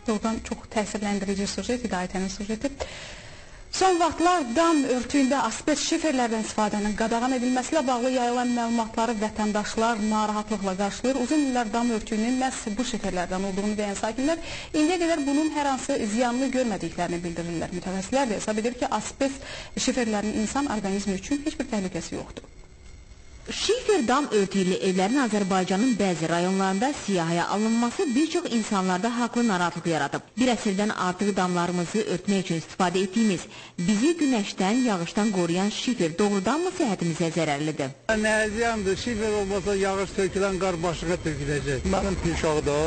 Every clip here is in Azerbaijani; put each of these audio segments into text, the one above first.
Doğrudan çox təsirləndirici sujet idi Aytənin sujeti. Son vaxtlar dam örtüyündə asbest şiferlərdən istifadənin qadağan edilməsilə bağlı yayılan məlumatları vətəndaşlar narahatlıqla qarşılayır. Uzun illər dam örtüyünün məhz bu şiferlərdən olduğunu deyən sakinlər indiyə qədər bunun hər hansı ziyanını görmədiklərini bildirirlər. Mütəxəssislər də hesab edir ki, asbest şiferlərinin insan orqanizmi üçün heç bir təhlükəsi yoxdur. Şifer dam örtülü evlərin Azərbaycanın bəzi rayonlarında siyahıya alınması bir çox insanlarda haqlı narahatlıq yaradıb. Bir əsrdən artıq damlarımızı örtmək üçün istifadə etdiyimiz, bizi günəşdən, yağışdan qoruyan şifer doğrudanmı səhhətimizə zərərlidir? Nə ziyandır? Şifer olmasa yağış tökülən qar başına töküləcək. Mənim Pirşağda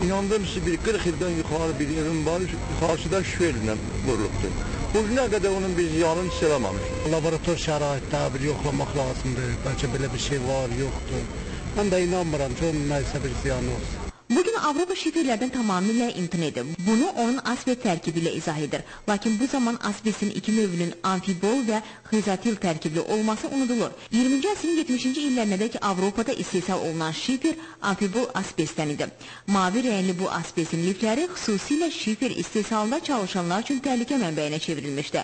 inandım ki, bir 40 ildən yuxarı bir evim var, karşıda şiferlə vurulubdur. Bugünə qədər onun bir ziyanını hiss eləməmiş. Laborator şəraitdə bir yoxlamaq lazımdır. Bəlkə belə bir şey var, yoxdur. Mən də inanmıram ki, onun nəyisə bir ziyanı olsun. Bugün Avropa şiferlərdən tamamilə imtina edir. Bunu onun asbest tərkibi ilə izah edir. Lakin bu zaman asbestin iki növünün amfibol və xizatil tərkibli olması unudulur. 20-ci əsrin 70-ci illərindəki Avropada istehsal olunan şifer amfibol asbestdən idi. Mavi rəngli bu asbestin lifləri xüsusilə şifer istehsalında çalışanlar üçün təhlükə mənbəyinə çevrilmişdi.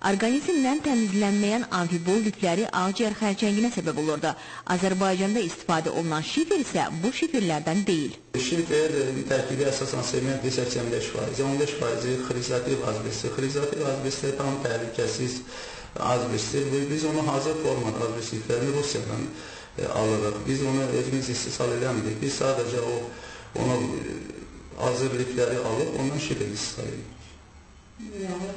Orqanizmdən təmizlənməyən amfibol lifləri ağciyər xərçənginə səbəb olurdu. Azərbaycanda istifadə olunan şifer isə bu şiferlərdən deyil. Şifer tərkibi əsasən sementli 85%, 15% xizatil azbesti. Xizatil azbesti tam təhlükəsiz azbestdir. Biz onu hazır formada azbest liflərini Rusiyadan alırıq. Biz onu özümüz istehsal eləmirik. Biz sadəcə onu hazır lifləri alıb ondan şifer istehsal edirik.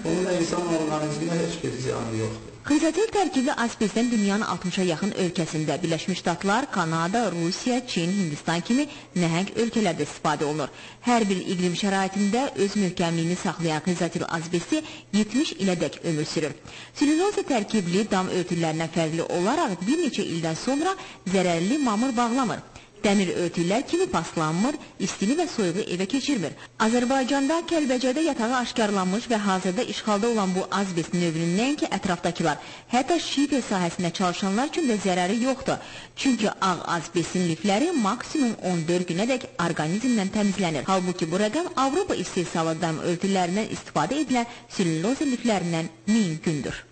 Onun da insan orqanizminə heç bir ziyanı yoxdur. Xizatil tərkibli asbestdən dünyanın 60-a yaxın ölkəsində Birləşmiş Ştatlar, Kanada, Rusiya, Çin, Hindistan kimi nəhəng ölkələrdə istifadə olunur. Hər bir iqlim şəraitində öz möhkəmliyini saxlayan xizatil asbesti 70 ilədək ömür sürür. Selüloza tərkibli dam örtülərinə fərqli olaraq bir neçə ildən sonra zərərli mamır bağlamır. Dəmir örtülər kimi paslanmır, istini və soyuğu evə keçirmir. Azərbaycanda Kəlbəcərdə yatağı aşkarlanmış və hazırda işğalda olan bu azbest növünün nəinki ətrafdakılar, hətta şifer sahəsində çalışanlar üçün də zərəri yoxdur. Çünki ağ azbestin lifləri maksimum 14 günədək orqanizmdən təmizlənir. Halbuki bu rəqəm Avropa istehsalı dam örtülərindən istifadə edilən selüloza liflərindən 1000 gündür.